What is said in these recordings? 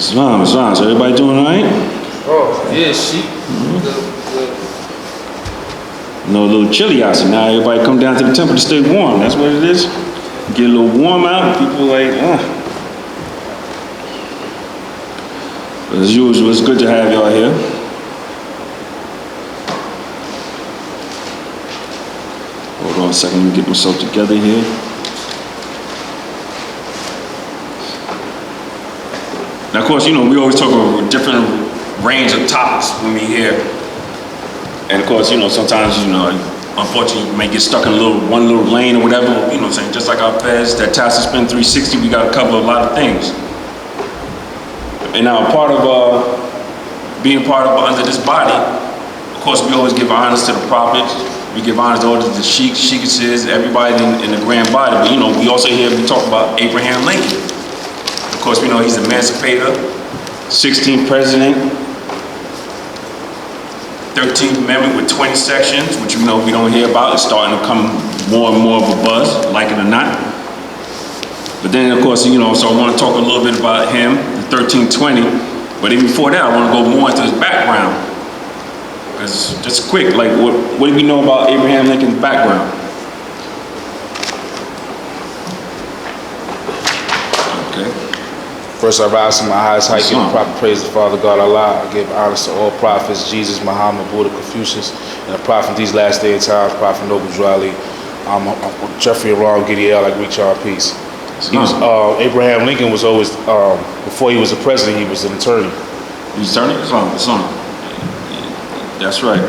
Islam. So everybody doing all right? Oh, yeah, Sheik. No, a little chilly out, so now everybody come down to the temple to stay warm. That's what it is. Get a little warm out, people like, As usual, it's good to have y'all here. Hold on a second, let me get myself together here. Now, of course, we always talk about different range of topics when we here. And of course, sometimes, unfortunately, you may get stuck in one little lane or whatever, just like our feds, that task to spend 360, we got to cover a lot of things. And now, being part of under this body, of course, we always give honors to the prophets, we give honors to all the sheiks, sheikesses, everybody in the grand body. But, we also we talk about Abraham Lincoln. Of course, we know he's emancipator, 16th president, 13th Amendment with 20 sections, which we don't hear about. It's starting to come more and more of a buzz, like it or not. But then, of course, so I want to talk a little bit about him, the 1320. But even before that, I want to go more into his background. Because just quick, like what do we know about Abraham Lincoln's background? Okay. First, I rise to my highest height, give proper praise to Father God Allah. I give honors to all prophets, Jesus, Muhammad, Buddha, Confucius, and the prophet in these last day times, Prophet Noble Drali, Jeffrey Aram, Gideon, I greet y'all in peace. Abraham Lincoln was always, before he was a president, he was an attorney. He was an attorney? It's on. That's right.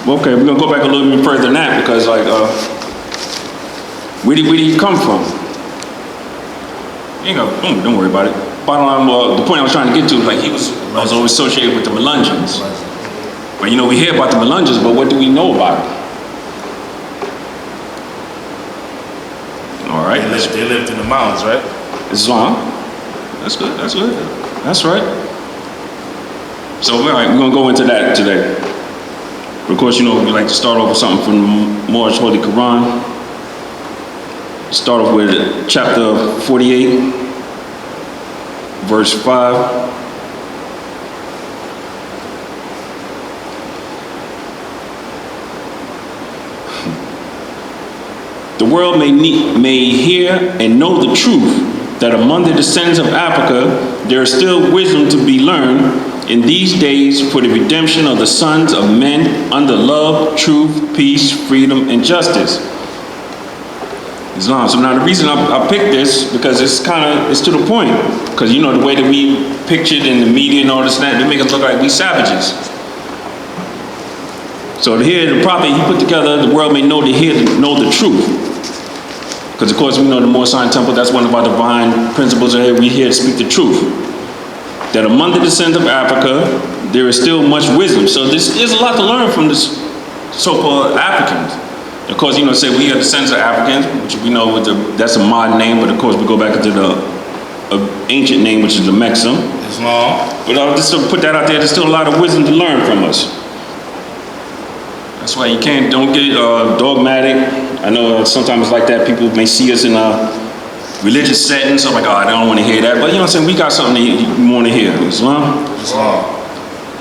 Well, okay, we're going to go back a little bit further than that because, where did he come from? Don't worry about it. Bottom line, the point I was trying to get to is he was always associated with the Melungeons. But we hear about the Melungeons, but what do we know about it? All right. They lived in the mountains, right? Islam. That's good. That's right. So all right, we're gonna go into that today. But of course, we like to start off with something from the Moorish Holy Quran. Start off with chapter 48, verse 5. The world may hear and know the truth that among the descendants of Africa there is still wisdom to be learned in these days for the redemption of the sons of men under love, truth, peace, freedom, and justice. Islam. So now the reason I picked this because it's to the point. Because the way that we pictured in the media and all this and that, they make us look like we savages. So here the prophet he put together, the world may know the truth. Because of course we know the Moor Temple, that's one of our divine principles here. We here to speak the truth. That among the descendants of Africa, there is still much wisdom. So there's a lot to learn from this so-called Africans. Of course, say we are descendants of Africans, which we know that's a modern name, but of course we go back into the ancient name, which is the Mexim. Islam. But just to put that out there, there's still a lot of wisdom to learn from us. That's why don't get dogmatic. I know sometimes it's like that. People may see us in a religious setting, so like, I don't want to hear that. But we got something that you want to hear. Islam?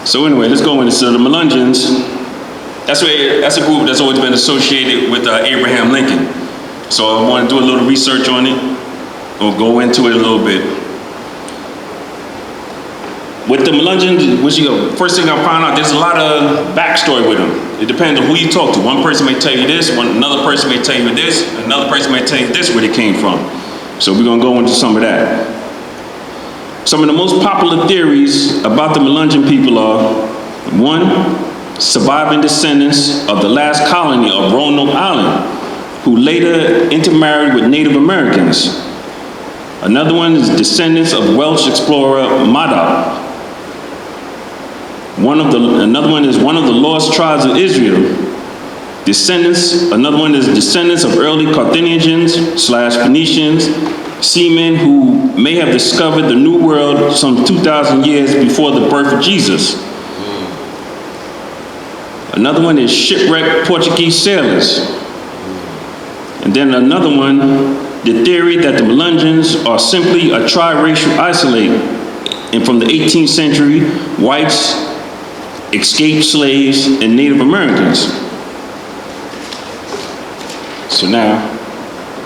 So anyway, let's go into the Melungeons. That's a group that's always been associated with Abraham Lincoln. So I want to do a little research on it, or go into it a little bit. With the Melungeons, first thing I found out, there's a lot of backstory with them. It depends on who you talk to. One person may tell you this, another person may tell you this, another person may tell you this where they came from. So we're going to go into some of that. Some of the most popular theories about the Melungeon people are, 1, surviving descendants of the last colony of Roanoke Island, who later intermarried with Native Americans. Another one is descendants of Welsh explorer Madab. Another one is one of the lost tribes of Israel. Another one is descendants of early Carthaginians/Phoenicians, seamen who may have discovered the New World some 2,000 years before the birth of Jesus. Another one is shipwrecked Portuguese sailors. And then another one, the theory that the Melungeons are simply a triracial And from the 18th century, whites, escaped slaves, and Native Americans. So now,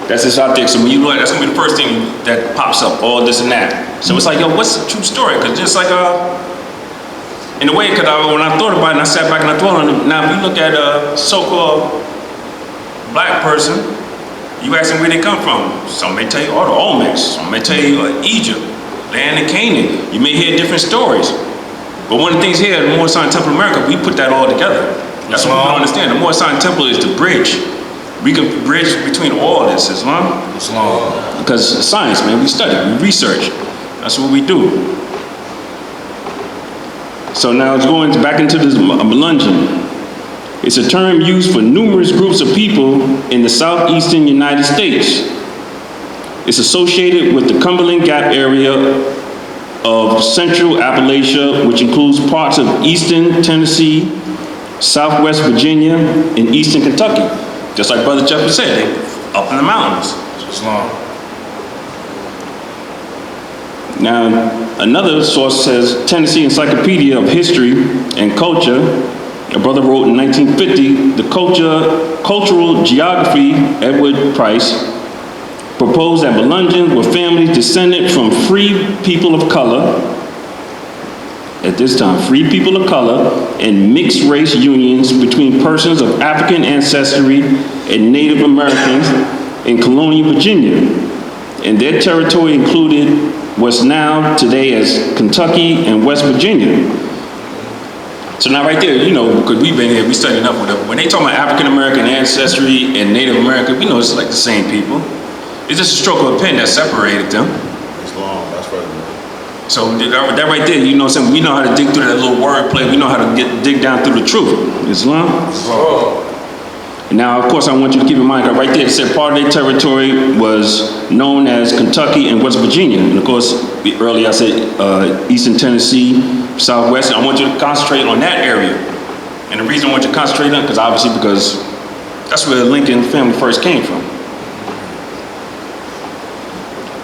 that's just out there. So when you look, that's gonna be the first thing that pops up, all this and that. So it's like, yo, what's the true story? Because just like, in a way, because when I thought about it and I sat back and I thought on it, now if you look at a so-called black person, you ask them where they come from. Some may tell you, oh, the Olmecs. Some may tell you Egypt, land of Canaan. You may hear different stories. But one of the things here at the Moorish Temple of America, we put that all together. That's what people don't understand. The Moorish Temple is the bridge. We can bridge between all this, Islam. Because science, man, we study, we research. That's what we do. So now it's going back into this Melungeon. It's a term used for numerous groups of people in the southeastern United States. It's associated with the Cumberland Gap area of central Appalachia, which includes parts of eastern Tennessee, southwest Virginia, and eastern Kentucky. Just like Brother Jeffrey said, they up in the mountains. Now, another source says, Tennessee Encyclopedia of History and Culture, a brother wrote in 1950, the Cultural Geography, Edward Price, proposed that Melungeons were families descended from free people of color, at this time, free people of color, and mixed race unions between persons of African ancestry and Native Americans in colonial Virginia. And their territory included what's now today as Kentucky and West Virginia. So now right there, you know, because we've been here, we studying up with them. When they talk about African American ancestry and Native American, we know it's like the same people. It's just a stroke of a pen that separated them. It's long, that's right. So that right there, you know what I'm saying? We know how to dig through that little wordplay. We know how to dig down through the truth. Islam? Now, of course, I want you to keep in mind that right there, it said part of their territory was known as Kentucky and West Virginia. And of course, earlier I said Eastern Tennessee, Southwest. I want you to concentrate on that area. And the reason I want you to concentrate on, because that's where the Lincoln family first came from.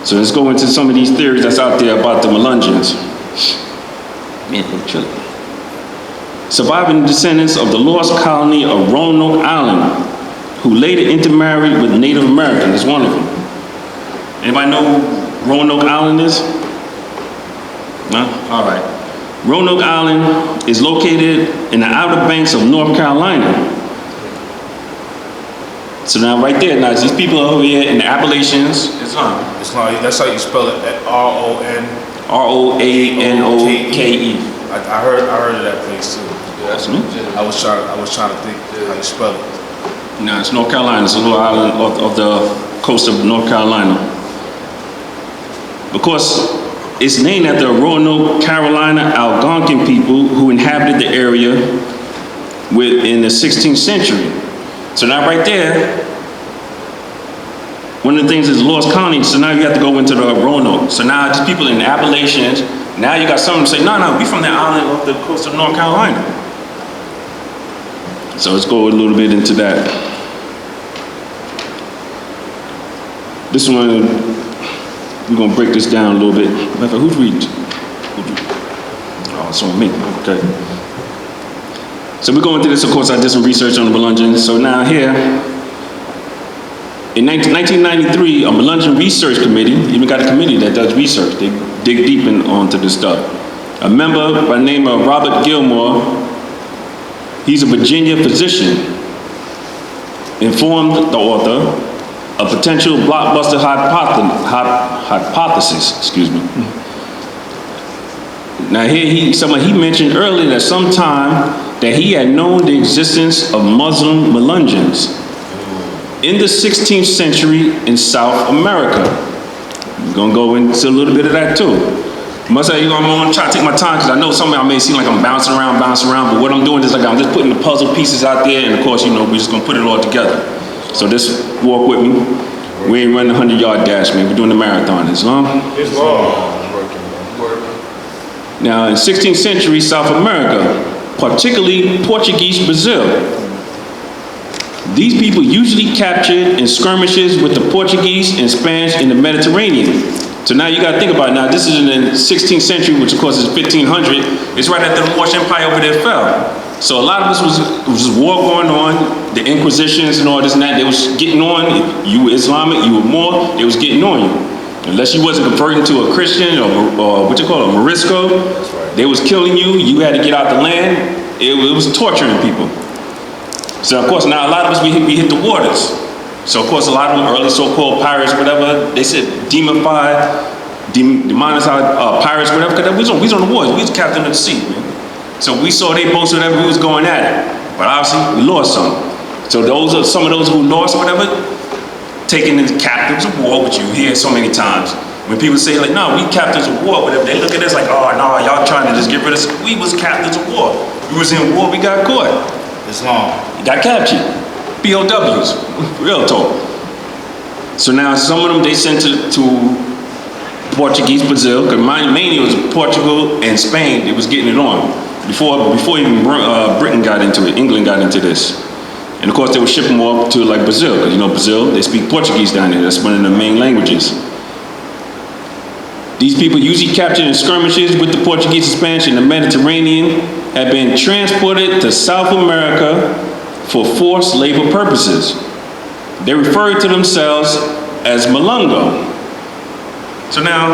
So let's go into some of these theories that's out there about the Melungeons. Man, chill. Surviving descendants of the lost colony of Roanoke Island, who later intermarried with Native Americans, is one of them. Anybody know who Roanoke Island is? No? All right. Roanoke Island is located in the outer banks of North Carolina. So now right there, now these people over here in the Appalachians, Islam. Islam, that's how you spell it, R-O-N. R-O-A-N-O-K-E. I heard of that place too. Yeah, that's me. I was trying to think how you spell it. No, it's North Carolina. It's a little island of the coast of North Carolina. Of course, it's named after the Roanoke, Carolina Algonquin people who inhabited the area in the 16th century. So now right there, one of the things is lost colony, so now you have to go into the Roanoke. So now these people in the Appalachians, now you got some say, no, we from the island off the coast of North Carolina. So let's go a little bit into that. This one, we're gonna break this down a little bit. Who's reading? Oh, it's on me, okay. So we're going through this, of course, I did some research on the Melungeons. So now here, in 1993, a Melungeon Research Committee, even got a committee that does research. They dig deep onto this stuff. A member by the name of Robert Gilmore, he's a Virginia physician, informed the author of potential blockbuster hypothesis, Now here he mentioned earlier that sometime that he had known the existence of Muslim Melungeons in the 16th century in South America. We're gonna go into a little bit of that too. I'm gonna try to take my time because I know some of y'all may seem like I'm bouncing around, but what I'm doing is like I'm just putting the puzzle pieces out there, and of course, you know, we're just gonna put it all together. So just walk with me. We ain't running the 100-yard dash, man. We're doing the marathon. Islam? Islam. Now, in 16th century South America, particularly Portuguese Brazil, these people usually captured in skirmishes with the Portuguese and Spanish in the Mediterranean So now you got to think about it. Now this is in the 16th century, which of course is 1500. It's right after the Moorish Empire over there fell. So a lot of us was war going on, the Inquisitions and all this and that. They was getting on. If you were Islamic, you were Moor. They was getting on you. Unless you wasn't converting to a Christian or what you call a Morisco, they was killing you. You had to get out the land. It was torturing people. So of course now a lot of us we hit the waters. So of course a lot of them early so-called pirates, whatever, they said demonized pirates, whatever, because we was on the waters. We was captain of the sea, man. So we saw they boats, whatever, we was going at it. But obviously we lost some. So those are some of those who lost, whatever, taken into captives of war, which you hear so many times. When people say like, no, we captains of war, whatever, they look at us like, oh no, y'all trying to just get rid of us. We was captains of war. We was in war, we got caught. Islam. Got captured. POWs, real talk. So now some of them they sent to Portuguese Brazil, because mainly it was Portugal and Spain that was getting it on. Before even Britain got into it, England got into this. And of course they were shipping more up to like Brazil, because you know Brazil, they speak Portuguese down there. That's one of the main languages. These people usually captured in skirmishes with the Portuguese and Spanish in the Mediterranean had been transported to South America for forced labor purposes. They referred to themselves as Malungo. So now,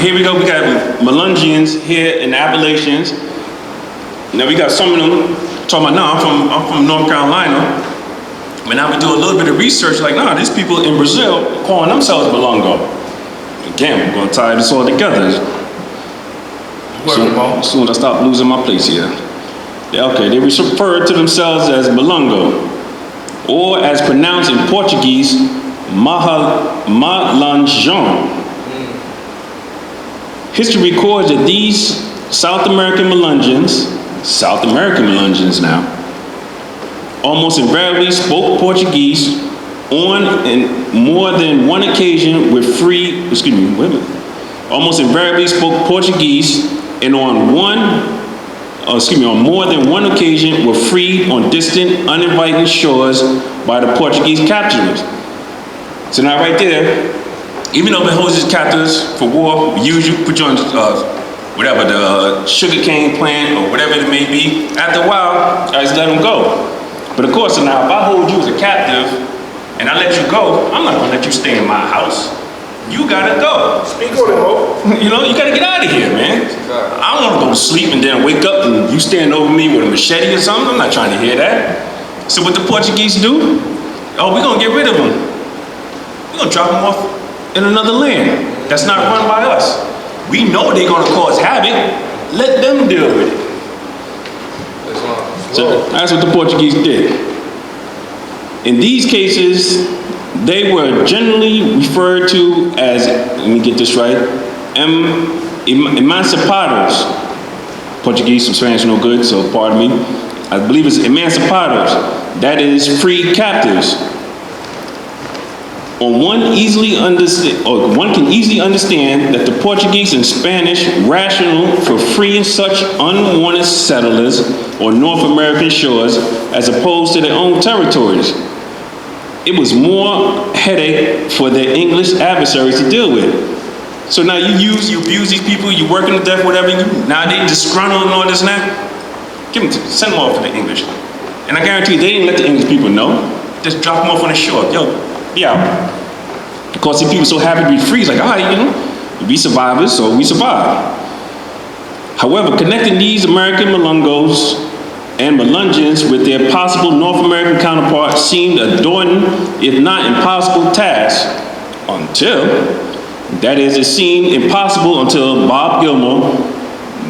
here we go, we got Melungians here in the Appalachians. Now we got some of them talking about, no, I'm from North Carolina. But now we do a little bit of research, like, no, these people in Brazil calling themselves Malungo. Again, we're gonna tie this all together. Soon as I stop losing my place here. Yeah, okay, they refer to themselves as Malungo, or as pronounced in Portuguese, Malanjão. History records that these South American Melungians now, almost invariably spoke Portuguese on more than one occasion with almost invariably spoke Portuguese and on more than one occasion were freed on distant, uninvited shores by the Portuguese capturers. So now right there, even though the hosts captors for war, usually put you on whatever, the sugarcane plant or whatever it may be, after a while, I just let them go. But of course, now if I hold you as a captive and I let you go, I'm not gonna let you stay in my house. You gotta go. Speak on it, Mo. You know, you gotta get out of here, man. I don't wanna go to sleep and then wake up and you stand over me with a machete or something. I'm not trying to hear that. So what the Portuguese do? Oh, we're gonna get rid of them. We're gonna drop them off in another land that's not run by us. We know they're gonna cause havoc. Let them deal with it. So that's what the Portuguese did. In these cases, they were generally referred to as, let me get this right, emancipados. Portuguese, some Spanish, no good, so pardon me. I believe it's emancipados. That is free captives. One can easily understand that the Portuguese and Spanish rationale for freeing such unwanted settlers on North American shores as opposed to their own territories. It was more headache for their English adversaries to deal with. So now you abuse these people, you work them to death, whatever, now they disgruntled and all this and that. Send them off to the English. And I guarantee you, they didn't let the English people know. Just drop them off on the shore. Yo, be out. Of course, these people so happy to be free, it's like, all right, we survivors, so we survive. However, connecting these American Malungos and Melungians with their possible North American counterparts seemed a daunting, if not impossible task, it seemed impossible until Bob Gilmore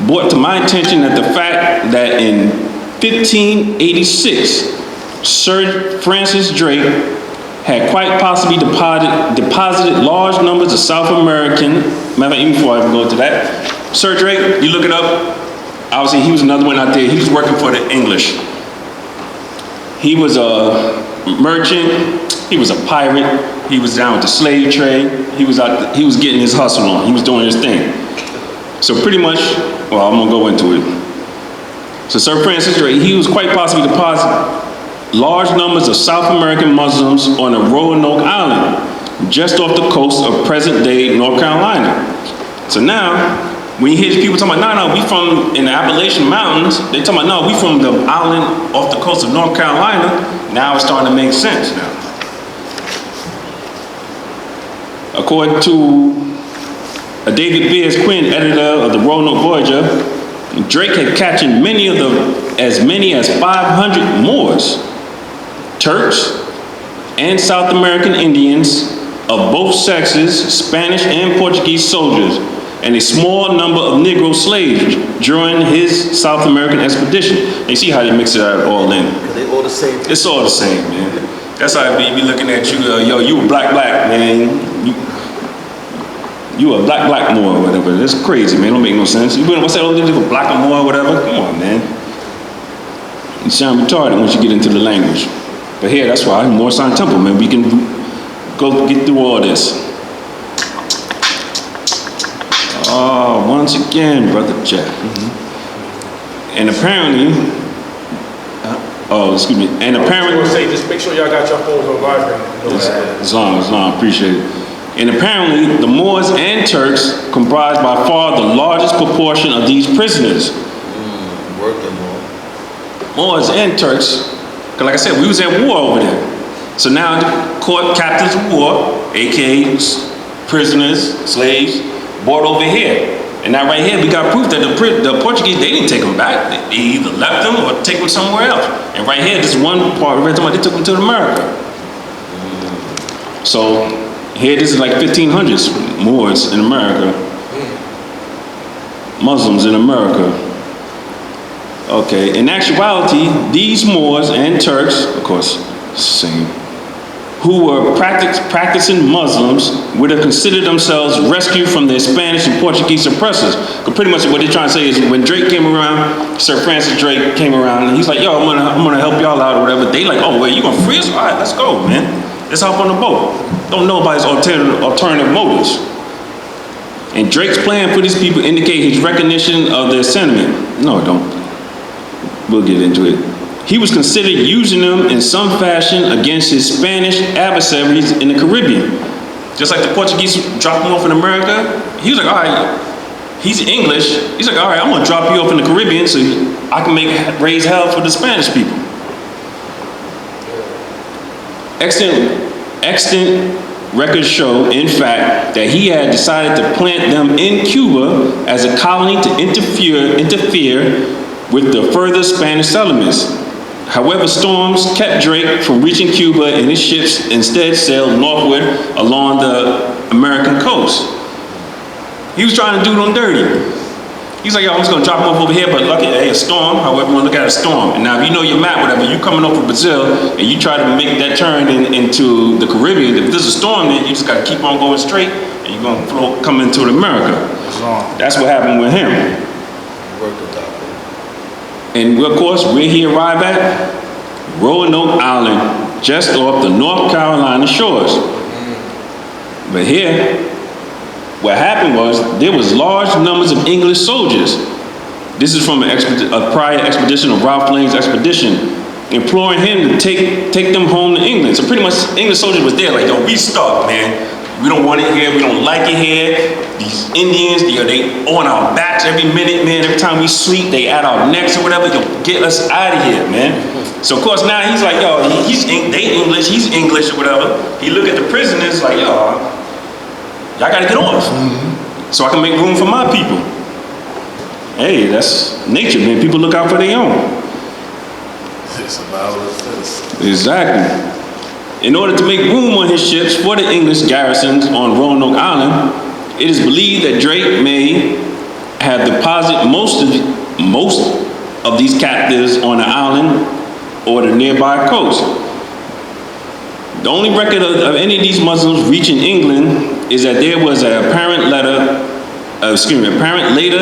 brought to my attention that the fact that in 1586, Sir Francis Drake had quite possibly deposited large numbers of South American, even before I even go to that, Sir Drake, you look it up, obviously he was another one out there, he was working for the English. He was a merchant, he was a pirate, he was down with the slave trade, he was getting his hustle on, he was doing his thing. So pretty much, well, I'm gonna go into it. So Sir Francis Drake, he was quite possibly deposited large numbers of South American Muslims on a Roanoke Island, just off the coast of present-day North Carolina. So now, when you hear people talking about, no, we from in the Appalachian Mountains, they talking about, no, we from the island off the coast of North Carolina. Now it's starting to make sense now. According to David Beers, Quinn, editor of the Roanoke Voyager, Drake had captured as many as 500 Moors, Turks, and South American Indians of both sexes, Spanish and Portuguese soldiers, and a small number of Negro slaves during his South American expedition. You see how they mix it all in. They all the same. It's all the same, man. That's how I be looking at you, yo, you a black, man. You a black Moor or whatever. That's crazy, man. Don't make no sense. What's that old thing for black Moor or whatever? Come on, man. You sound retarded once you get into the language. But here, that's why, Moor Sun Temple, man. We can go get through all this. Oh, once again, Brother Jack. And apparently, and apparently, say, just make sure y'all got your phones on vibrate. As long, appreciate it. And apparently, the Moors and Turks comprise by far the largest proportion of these prisoners. Working more. Moors and Turks, because like I said, we was at war over there. So now the court captains of war, aka prisoners, slaves, brought over here. And now right here, we got proof that the Portuguese, they didn't take them back. They either left them or take them somewhere else. And right here, this one part, they took them to America. So here, this is like 1500s Moors in America. Muslims in America. Okay, in actuality, these Moors and Turks, of course, same, who were practicing Muslims would have considered themselves rescued from their Spanish and Portuguese oppressors. But pretty much what they're trying to say is when Drake came around, Sir Francis Drake came around, and he's like, yo, I'm gonna help y'all out or whatever. They like, oh, wait, you gonna free us? All right, let's go, man. Let's hop on the boat. Don't know about his alternative motives. And Drake's plan for these people indicate his recognition of their sentiment. No, it don't. We'll get into it. He was considered using them in some fashion against his Spanish adversaries in the Caribbean. Just like the Portuguese dropped him off in America, he was like, all right, he's English. He's like, all right, I'm gonna drop you off in the Caribbean so I can raise hell for the Spanish people. Extant records show, in fact, that he had decided to plant them in Cuba as a colony to interfere with the further Spanish settlements. However, storms kept Drake from reaching Cuba, and his ships instead sailed northward along the American coast. He was trying to do them dirty. He's like, yo, I'm just gonna drop him off over here, but look at a storm, however you wanna look at a storm. And now if you know your map, whatever, you coming over Brazil and you try to make that turn into the Caribbean, if there's a storm there, you just gotta keep on going straight and you're gonna come into America. That's what happened with him. And of course, where he arrived at? Roanoke Island, just off the North Carolina shores. But here, what happened was there was large numbers of English soldiers. This is from a prior expedition of Ralph Lane's expedition, imploring him to take them home to England. So pretty much English soldiers was there like, yo, we stuck, man. We don't want it here, we don't like it here. These Indians, they on our backs every minute, man. Every time we sleep, they at our necks or whatever. Yo, get us out of here, man. So of course now he's like, yo, they English, he's English or whatever. He look at the prisoners like, yo, y'all gotta get off. So I can make room for my people. Hey, that's nature, man. People look out for their own. It's about this. Exactly. In order to make room on his ships for the English garrisons on Roanoke Island, it is believed that Drake may have deposited most of these captives on the island or the nearby coast. The only record of any of these Muslims reaching England is that there was an apparent later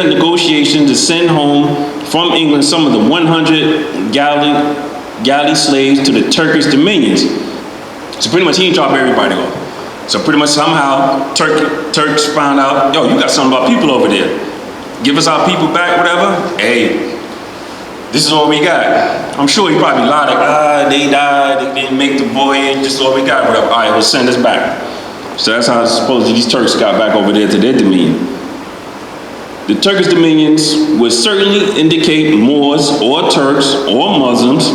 negotiation to send home from England some of the 100 galley slaves to the Turkish dominions. So pretty much he didn't drop everybody off. So pretty much somehow Turks found out, yo, you got something about people over there. Give us our people back, whatever. Hey, this is all we got. I'm sure he probably lied, like, they died, they didn't make the voyage, this is all we got, whatever. All right, well, send us back. So that's how supposedly these Turks got back over there to their dominion. The Turkish dominions would certainly indicate Moors or Turks or Muslims.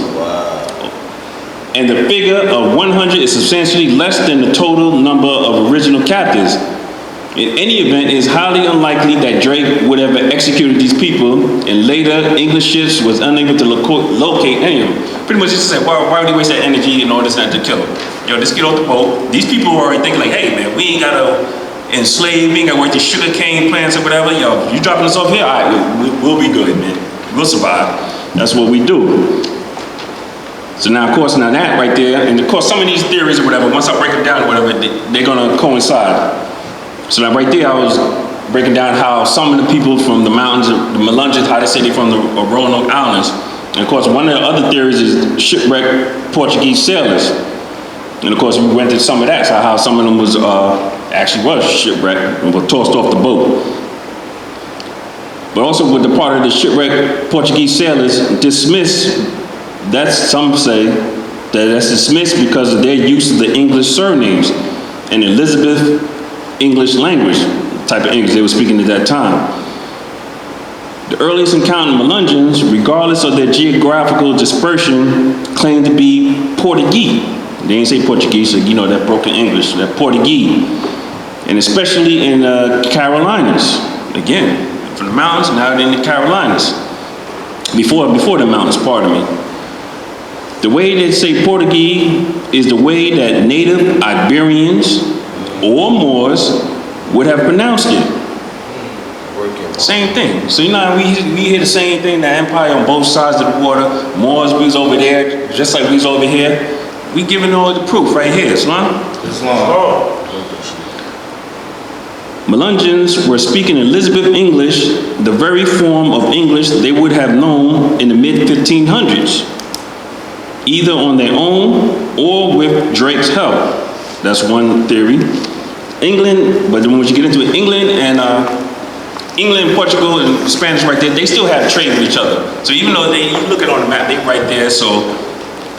And the figure of 100 is substantially less than the total number of original captives. In any event, it is highly unlikely that Drake would have executed these people, and later English ships was unable to locate any of them. Pretty much just said, why would he waste that energy and all this and to kill them? Yo, just get off the boat. These people were already thinking like, hey man, we ain't gotta enslave, we ain't gotta work the sugar cane plants or whatever. Yo, you dropping us off here? All right, we'll be good, man. We'll survive. That's what we do. So now, of course, now that right there, and of course some of these theories or whatever, once I break them down or whatever, they're gonna coincide. So now right there, I was breaking down how some of the people from the mountains, the Melungeons, how they say they're from the Roanoke Islands. And of course, one of the other theories is shipwrecked Portuguese sailors. And of course, we went into some of that, so how some of them was actually was shipwrecked and were tossed off the boat. But also with the part of the shipwrecked Portuguese sailors dismissed, that's some say that that's dismissed because of their use of the English surnames and Elizabeth English language, type of English they were speaking at that time. The earliest encounter of Melungeons, regardless of their geographical dispersion, claimed to be Portuguese. They didn't say Portuguese, so you know that broken English, that Portuguese. And especially in Carolinas. Again, from the mountains, now they're in the Carolinas. Before the mountains, pardon me. The way they say Portuguese is the way that native Iberians or Moors would have pronounced it. Same thing. So you know we hear the same thing, the empire on both sides of the water. Moors, we was over there, just like we was over here. We giving all the proof right here, Islam. Melungeons were speaking Elizabeth English, the very form of English they would have known in the mid-1500s, either on their own or with Drake's help. That's one theory. England, but then when you get into it, England and Portugal and Spanish right there, they still have trade with each other. So even though you look at it on the map, they right there, so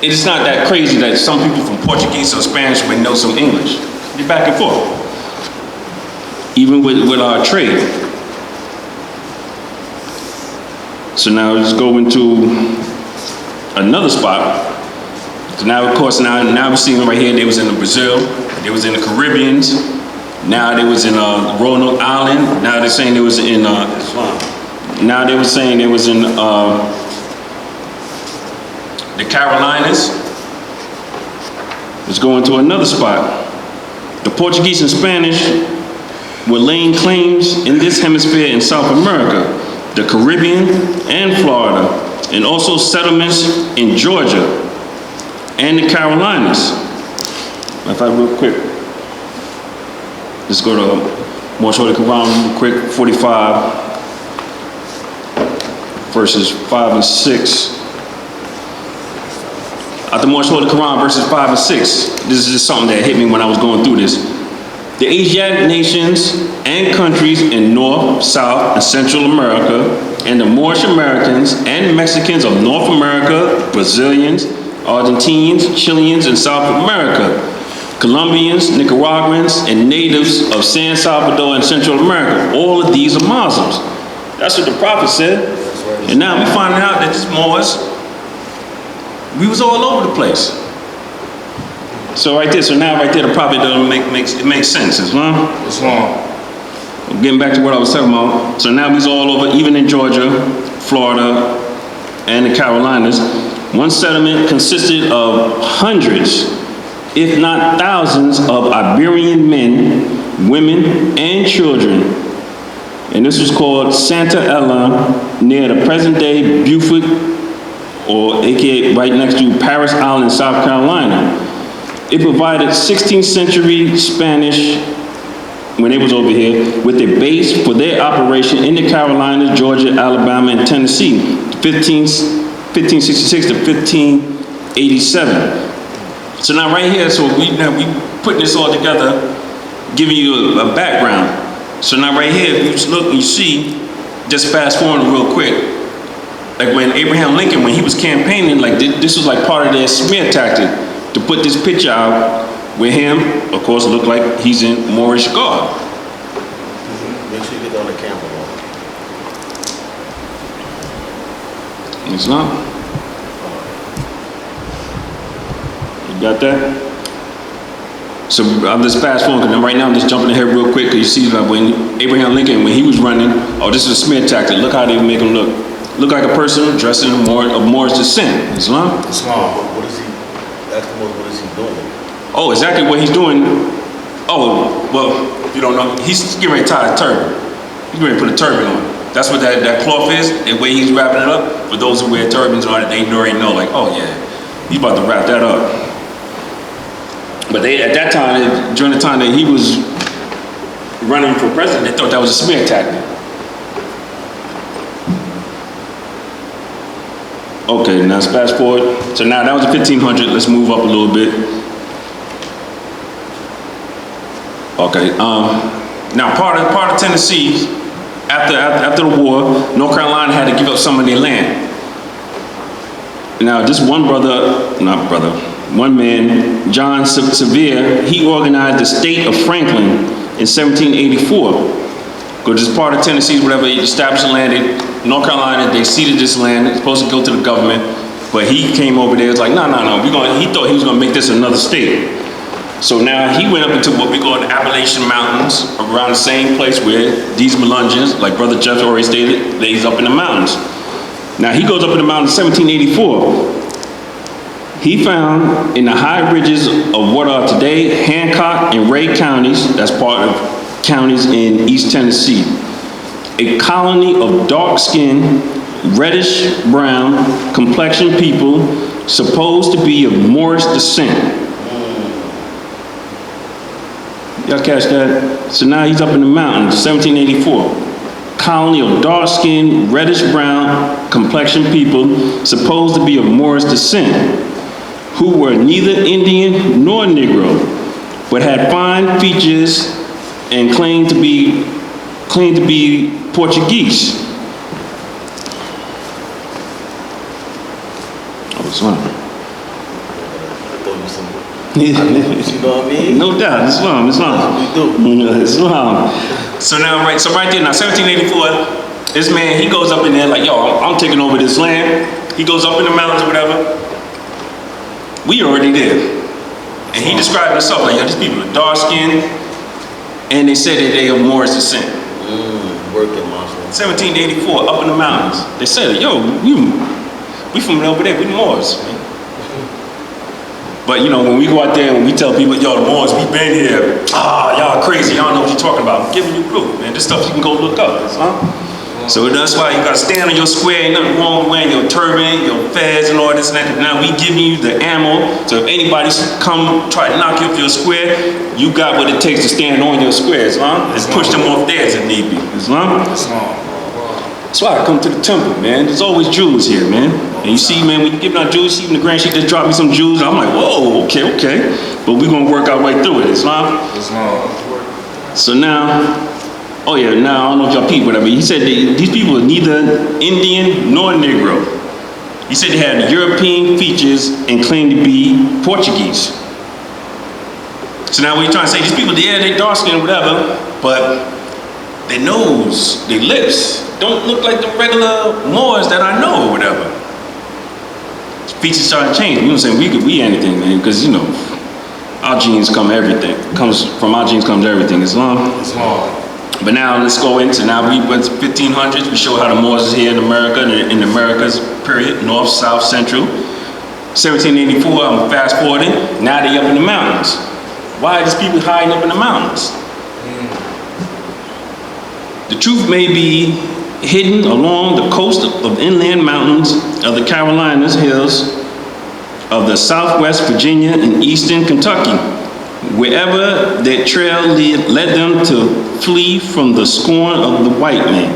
it's not that crazy that some people from Portuguese or Spanish may know some English. They're back and forth. Even with our trade. So now let's go into another spot. So now, of course, now we're seeing right here, they was in Brazil, they was in the Caribbeans, now they was in Roanoke Island, now they're saying they was in now they were saying they was in the Carolinas. Let's go into another spot. The Portuguese and Spanish were laying claims in this hemisphere in South America, the Caribbean and Florida, and also settlements in Georgia and the Carolinas. If I real quick, let's go to Moorish Holy Quran real quick, 45 verses 5 and 6. At the Moorish Holy Quran verses 5 and 6. This is just something that hit me when I was going through this. The Asiatic nations and countries in North, South, and Central America, and the Moorish Americans and Mexicans of North America, Brazilians, Argentinians, Chileans, and South America, Colombians, Nicaraguans, and natives of San Salvador and Central America. All of these are Muslims. That's what the Prophet said. And now we finding out that these Moors, we was all over the place. So right there, the Prophet doesn't makes sense, Islam. Getting back to what I was talking about. So now we was all over, even in Georgia, Florida, and the Carolinas. One settlement consisted of hundreds, if not thousands, of Iberian men, women, and children. And this was called Santa Ella, near the present-day Beaufort, or AKA right next to Paris Island, South Carolina. It provided 16th century Spanish, when they was over here, with a base for their operation in the Carolinas, Georgia, Alabama, and Tennessee, 1566 to 1587. So now right here, so we putting this all together, giving you a background. So now right here, if you just look and you see, just fast forward real quick, like when Abraham Lincoln, when he was campaigning, like this was like part of their smear tactic to put this picture out with him, of course, look like he's in Moorish garb. Make sure you get on the camera. Islam. You got that? So I'm just fast forwarding, and right now I'm just jumping ahead real quick, because you see like when Abraham Lincoln, when he was running, oh, this is a smear tactic. Look how they make him look. Look like a person dressed in of Moorish descent. Islam? What is he? Ask him what is he doing? Oh, exactly what he's doing. Oh, well, you don't know. He's getting ready to tie a turban. He's ready to put a turban on. That's what that cloth is, the way he's wrapping it up. For those who wear turbans on it, they already know, like, oh yeah, he's about to wrap that up. But they, at that time, during the time that he was running for president, they thought that was a smear tactic. Okay, now let's fast forward. So now that was the 1500. Let's move up a little bit. Okay. Now part of Tennessee, after the war, North Carolina had to give up some of their land. Now this one one man, John Sevier, he organized the state of Franklin in 1784. Because it's part of Tennessee, whatever, he established the land. North Carolina, they ceded this land. It's supposed to go to the government. But he came over there, it's like, no. He thought he was gonna make this another state. So now he went up into what we call the Appalachian Mountains, around the same place where these Melungeons, like Brother Jeff already stated, he's up in the mountains. Now he goes up in the mountains in 1784. He found in the high ridges of what are today Hancock and Ray counties, that's part of counties in East Tennessee, a colony of dark-skinned, reddish-brown complexion people supposed to be of Moorish descent. Y'all catch that? So now he's up in the mountains, 1784. Colony of dark-skinned, reddish-brown complexion people supposed to be of Moorish descent, who were neither Indian nor Negro, but had fine features and claimed to be Portuguese. Oh, son. You know what I mean? No doubt, Islam. We do. Islam. So now, right there, now 1784, this man, he goes up in there like, yo, I'm taking over this land. He goes up in the mountains or whatever. We already there. And he described himself like, yo, these people are dark skinned, and they said that they are Moorish descent. Working, Marshall. 1784, up in the mountains. They said, yo, we from over there, we Moors. But you know, when we go out there and we tell people, yo, the Moors, we been here. Y'all crazy, y'all know what you're talking about. I'm giving you proof, man. This stuff you can go look up, huh? So that's why you gotta stand on your square. Ain't nothing wrong with wearing your turban, your fez and all this and that. Now we giving you the ammo. So if anybody come try to knock you off your square, you got what it takes to stand on your square, Islam. And push them off theirs if need be, Islam. That's why I come to the temple, man. There's always Jews here, man. And you see, man, when you giving out Jews, even the Grand Sheik just dropped me some Jews. I'm like, whoa, okay. But we're gonna work our way through it, Islam. So now, oh yeah, now I don't know if y'all peep whatever. He said these people are neither Indian nor Negro. He said they had European features and claimed to be Portuguese. So now what you trying to say? These people, yeah, they dark skinned or whatever, but their nose, their lips don't look like the regular Moors that I know or whatever. Features starting to change. You know what I'm saying? We could be anything, man, because you know, our genes come everything. From our genes comes everything. Islam. But now let's go into, now we went to 1500s. We show how the Moors is here in America, in the Americas period, north, south, central. 1784, I'm fast forwarding. Now they up in the mountains. Why are these people hiding up in the mountains? The truth may be hidden along the coast of inland mountains of the Carolinas hills of the southwest Virginia and eastern Kentucky, wherever their trail led them to flee from the scorn of the white man.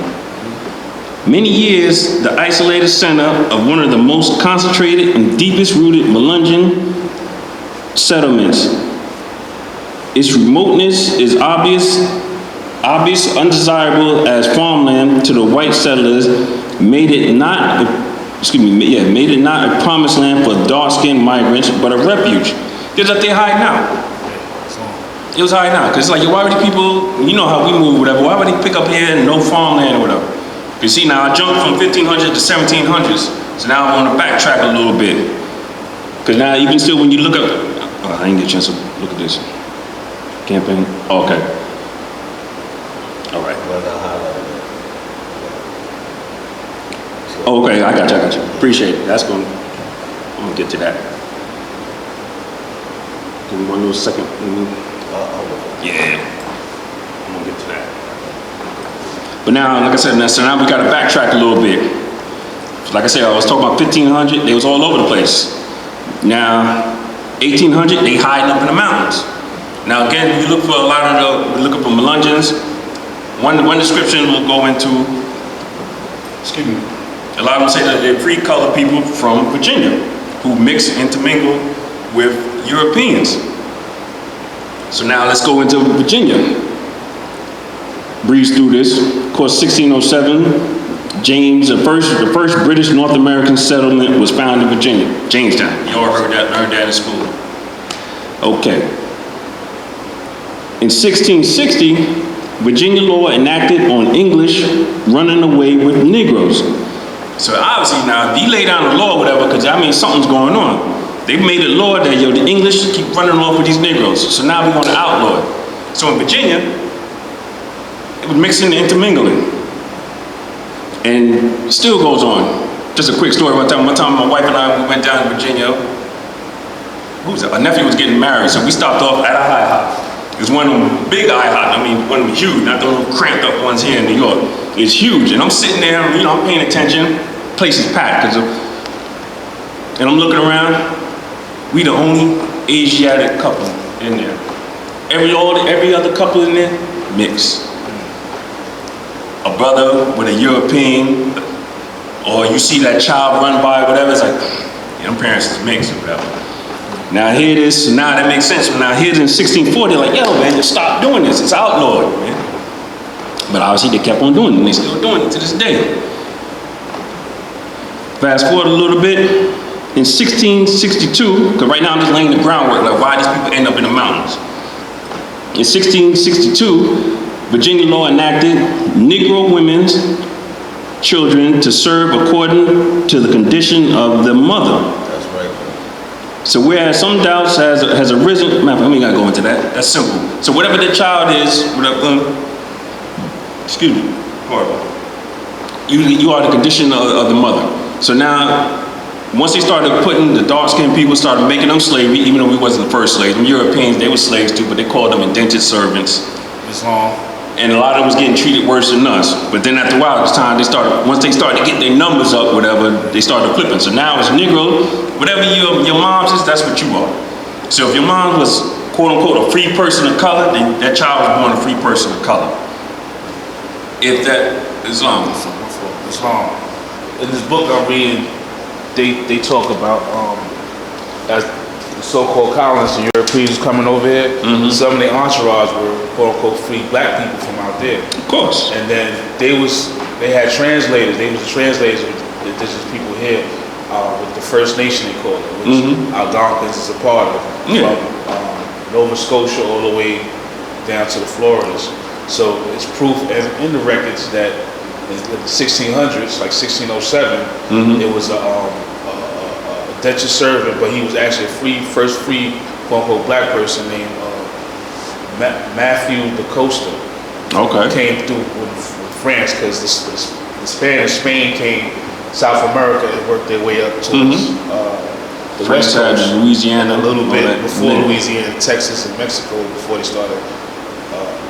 Many years, the isolated center of one of the most concentrated and deepest rooted Melungeon settlements. Its remoteness is obvious, undesirable as farmland to the white settlers, made it not a promised land for dark-skinned migrants, but a refuge. They're up there hiding out. It was high now, because it's like, why would these people, you know how we move, whatever, why would they pick up here and no farmland or whatever? You see, now I jumped from 1500 to 1700s, so now I want to backtrack a little bit. Because now even still when you look up, I didn't get a chance to look at this. Campaign, oh, okay. All right. Oh, okay, I got you. Appreciate it. That's going, I'm gonna get to that. Give me one little second. Yeah, I'm gonna get to that. But now, like I said, so now we gotta backtrack a little bit. Like I said, I was talking about 1500, they was all over the place. Now, 1800, they hiding up in the mountains. Now again, if you look for a lot of we look up for Melungeons, one description will go into, excuse me, a lot of them say that they're free colored people from Virginia who mix and intermingle with Europeans. So now let's go into Virginia. Breeze through this. Of course, 1607, James, the first British North American settlement was found in Virginia, Jamestown. You all heard that in school. Okay. In 1660, Virginia law enacted on English running away with Negroes. So obviously now, if you lay down the law or whatever, because I mean something's going on. They've made a law that, the English keep running off with these Negroes. So now we want to outlaw it. So in Virginia, it was mixing and intermingling. And it still goes on. Just a quick story. One time my wife and I, we went down to Virginia. Who was it? Our nephew was getting married, so we stopped off at a IHOP. It was one of them big IHOP. I mean, one of them huge, not the little cramped up ones here in New York. It's huge. And I'm sitting there, I'm paying attention. Place is packed. And I'm looking around. We the only Asiatic couple in there. Every other couple in there, mixed. A brother with a European, or you see that child run by, whatever, it's like, them parents is mixed or whatever. Now here it is, so now that makes sense. Now here's in 1640, like, yo man, just stop doing this, it's outlawed, man. But obviously they kept on doing it, and they still doing it to this day. Fast forward a little bit, in 1662, because right now I'm just laying the groundwork, like why these people end up in the mountains. In 1662, Virginia law enacted Negro women's children to serve according to the condition of the mother. That's right. So whereas some doubts has arisen, man, we gotta go into that. That's simple. So whatever the child is, excuse me, horrible. You are the condition of the mother. So now, once they started putting the dark-skinned people, started making them slavery, even though we wasn't the first slaves. The Europeans, they were slaves too, but they called them indentured servants. Islam. And a lot of them was getting treated worse than us. But then after a while, it's time once they started getting their numbers up, whatever, they started flipping. So now it's Negro, whatever your mom's is, that's what you are. So if your mom was, quote unquote, a free person of color, then that child was born a free person of color. If that, Islam. In this book I'm reading, they talk about, as the so-called colonists, the Europeans coming over here, some of their entourage were quote-unquote free black people from out there. Of course. And then they had translators. They was the translators of indigenous people here with the First Nation, they call it, which Algonquins is a part of, from Nova Scotia all the way down to the Floridas. So it's proof in the records that in the 1600s, like 1607, it was a indentured servant, but he was actually a first free, quote-unquote, black person named Matthew da Costa. Okay. Came through with France because the Spanish Spain came South America and worked their way up towards the West Coast, Louisiana, a little bit before Louisiana, Texas, and Mexico before they started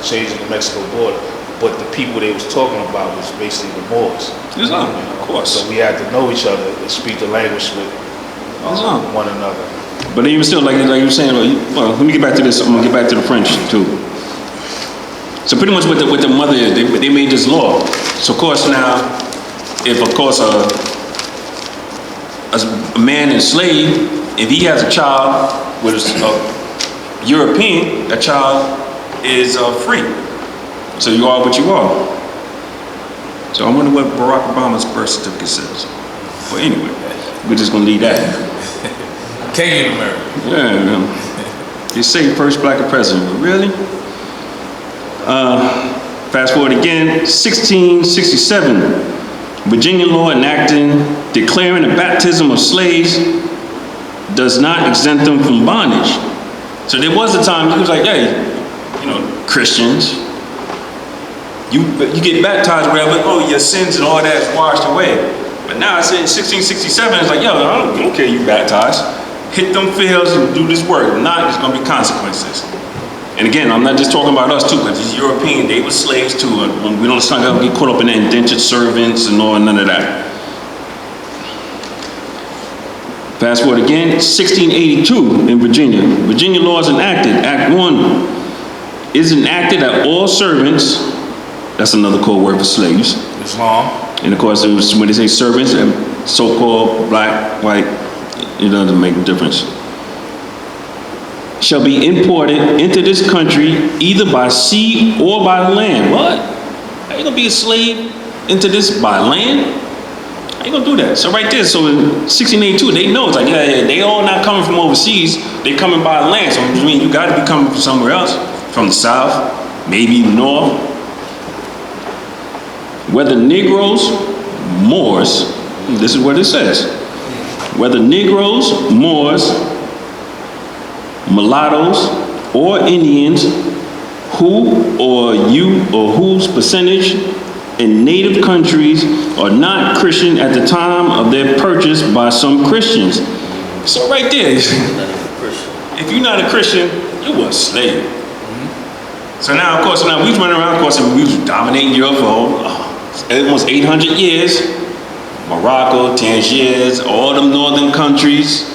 changing the Mexico border. But the people they was talking about was basically the Moors. Islam, of course. So we had to know each other and speak the language with one another. But even still, like you were saying, well, let me get back to this. I'm gonna get back to the French too. So pretty much what the mother is, they made this law. So of course now, if of course a man enslaved, if he has a child with a European, that child is free. So you are what you are. So I wonder what Barack Obama's birth certificate says. Well, anyway, we're just gonna leave that. Kenyan American. Yeah. They say first black president, but really? Fast forward again, 1667, Virginia law enacting, declaring the baptism of slaves does not exempt them from bondage. So there was a time, it was like, hey, you know, Christians, you get baptized, whatever, oh, your sins and all that is washed away. But now it's in 1667, it's like, yo, I don't care you baptized. Hit them fields and do this work. If not, there's gonna be consequences. And again, I'm not just talking about us too, but these European, they were slaves too. We don't get caught up in the indentured servants and all, none of that. Fast forward again, 1682 in Virginia. Virginia law is enacted. Act 1 is enacted that all servants, that's another code word for slaves. Islam. And of course, it was, when they say servants, so-called black, white, it doesn't make a difference. Shall be imported into this country either by sea or by land. What? How you gonna be a slave into this by land? How you gonna do that? So right there, so in 1682, they know it's like, yeah, they all not coming from overseas, they coming by land. So I mean, you gotta be coming from somewhere else, from the south, maybe north. Whether Negroes, Moors, this is what it says. Whether Negroes, Moors, mulattoes, or Indians, who or you or whose percentage in native countries are not Christian at the time of their purchase by some Christians. So right there, if you're not a Christian, you were a slave. So now, of course, now we running around, of course, and we was dominating Europe for almost 800 years. Morocco, Tangiers, all them northern countries,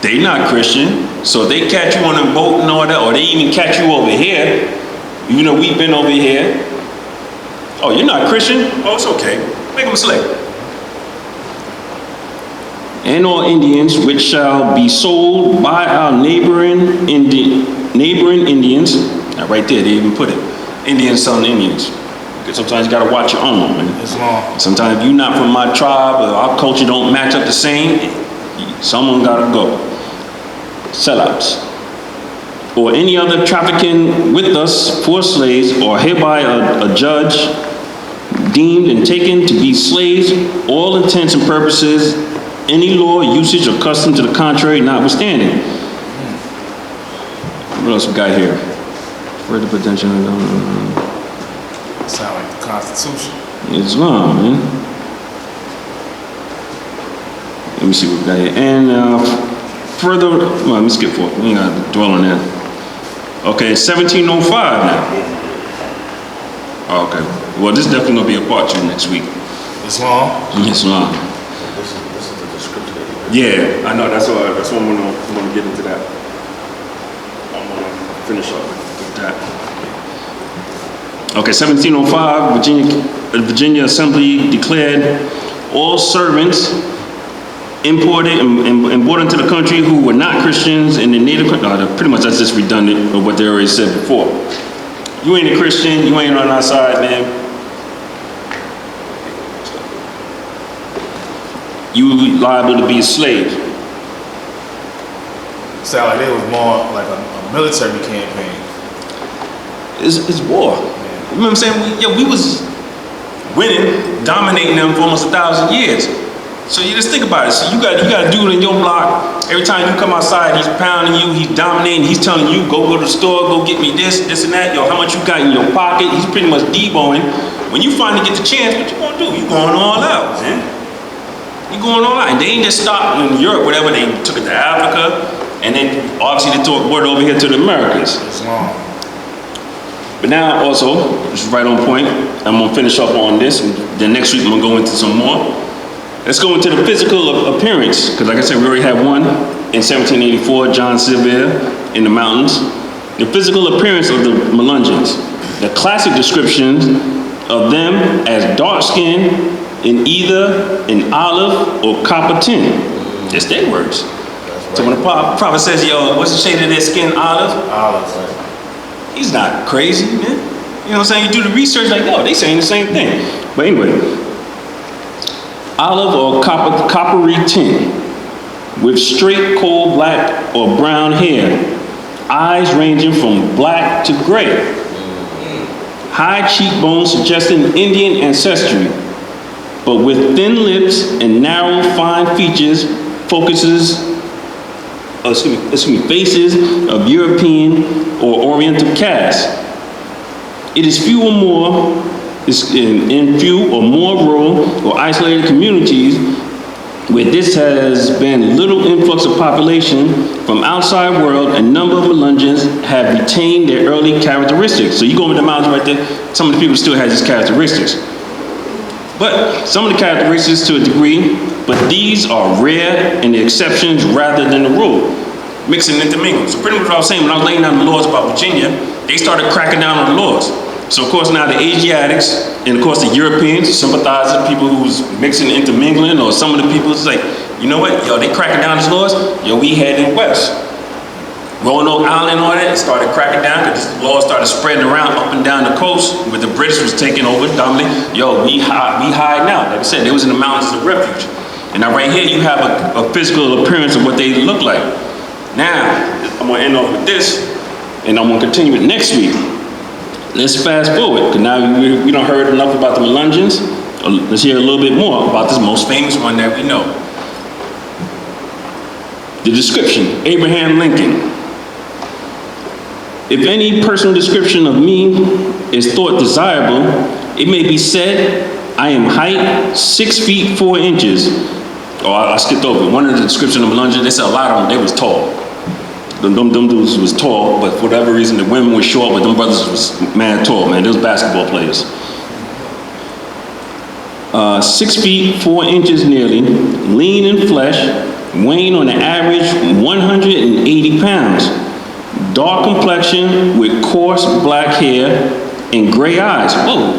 they not Christian. So if they catch you on a boat and all that, or they even catch you over here, even though we've been over here, oh, you're not Christian? Oh, it's okay. Make them a slave. And all Indians which shall be sold by our neighboring Indians. Now right there, they even put it. Indians selling Indians. Because sometimes you gotta watch your own, man. Sometimes if you're not from my tribe or our culture don't match up the same, someone gotta go. Sellouts. Or any other trafficking with us for slaves, or hereby a judge deemed and taken to be slaves, all intents and purposes, any law, usage, or custom to the contrary notwithstanding. What else we got here? Further potential. Sound like the Constitution. Islam, man. Let me see what we got here. And further, well, let me skip forward. We ain't got to dwell on that. Okay, 1705 now. Oh, okay. Well, this is definitely going to be a part 2 next week. Islam? Islam. This is the description. Yeah, I know. That's why I'm going to get into that. I'm going to finish up with that. Okay, 1705, Virginia Assembly declared all servants imported and brought into the country who were not Christians in the native country. Pretty much that's just redundant of what they already said before. You ain't a Christian, you ain't on our side, man. You liable to be a slave. Sound like it was more like a military campaign. It's war. You know what I'm saying? We was winning, dominating them for almost 1,000 years. So you just think about it. So you got a dude in your block. Every time you come outside, he's pounding you, he's dominating, he's telling you, go to the store, go get me this and that. Yo, how much you got in your pocket? He's pretty much deboing. When you finally get the chance, what you gonna do? You going all out, man. You going all out. And they ain't just stopped in Europe, whatever. They took it to Africa, and then obviously they took word over here to the Americas. But now also, it's right on point. I'm gonna finish up on this, and then next week I'm gonna go into some more. Let's go into the physical appearance, because like I said, we already had one in 1784, John Sevier in the mountains. The physical appearance of the Melungeons. The classic descriptions of them as dark-skinned in either an olive or copper tint. That's their words. So when the prophet says, yo, what's the shade of their skin? Olive? Olive, right. He's not crazy, man. You know what I'm saying? You do the research, like, no, they saying the same thing. But anyway, olive or coppery tint with straight coal black or brown hair, eyes ranging from black to gray, high cheekbones suggesting Indian ancestry, but with thin lips and narrow, fine features, faces of European or Oriental cast. It is few or more, in few or more rural or isolated communities where this has been little influx of population from outside world, a number of Melungeons have retained their early characteristics. So you go over the mountains right there, some of the people still have these characteristics. But some of the characteristics to a degree, but these are rare and the exceptions rather than the rule. Mixing and intermingling. So pretty much what I was saying, when I was laying down the laws about Virginia, they started cracking down on the laws. So of course now the Asiatics, and of course the Europeans, sympathizing, people who's mixing and intermingling, or some of the people is like, you know what, yo, they cracking down these laws, yo, we heading west. Roanoke Island and all that, it started cracking down, because this law started spreading around up and down the coast, where the British was taking over dominantly. Yo, we hide now. Like I said, they was in the mountains of refuge. And now right here, you have a physical appearance of what they look like. Now, I'm gonna end off with this, and I'm gonna continue it next week. Let's fast forward, because now we done heard enough about the Melungeons. Let's hear a little bit more about this most famous one that we know. The description, Abraham Lincoln. If any personal description of me is thought desirable, it may be said, I am height 6 feet 4 inches. Oh, I skipped over. One of the descriptions of Melungeon, they said a lot of them, they was tall. Them dudes was tall, but for whatever reason, the women were short, but them brothers was mad tall, man. They was basketball players. 6 feet 4 inches nearly, lean in flesh, weighing on an average 180 pounds. Dark complexion with coarse black hair and gray eyes. Whoa.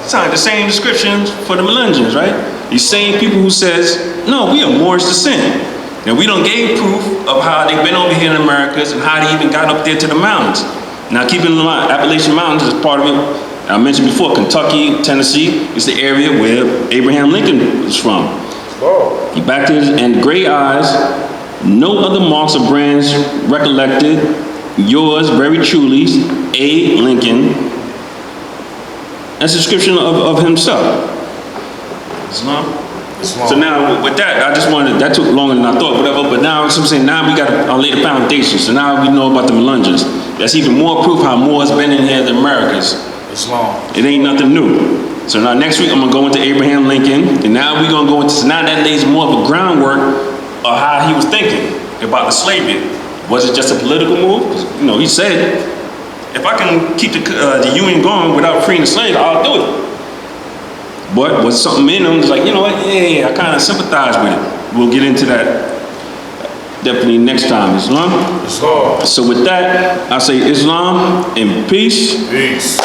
Sound the same description for the Melungeons, right? These same people who says, no, we are Moorish descent. Now we don't gave proof of how they've been over here in the Americas and how they even got up there to the mountains. Now keeping in mind, Appalachian Mountains is part of it. I mentioned before, Kentucky, Tennessee is the area where Abraham Lincoln was from. Oh. He back to his, and gray eyes, no other marks or brands recollected. Yours very truly, A. Lincoln. That's a description of himself. Islam? So now with that, I just wanted, that took longer than I thought, whatever, but now, I'm saying, now we got to lay the foundation. So now we know about the Melungeons. That's even more proof how Moor's been in here in the Americas. Islam. It ain't nothing new. So now next week I'm gonna go into Abraham Lincoln, and now we're gonna go into, so now that lays more of a groundwork of how he was thinking about the slavery. Was it just a political move? You know, he said, if I can keep the Union going without freeing the slaves, I'll do it. But was something in him was like, you know what, yeah, I kind of sympathize with it. We'll get into that definitely next time. Islam? Islam. So with that, I say Islam and peace. Peace.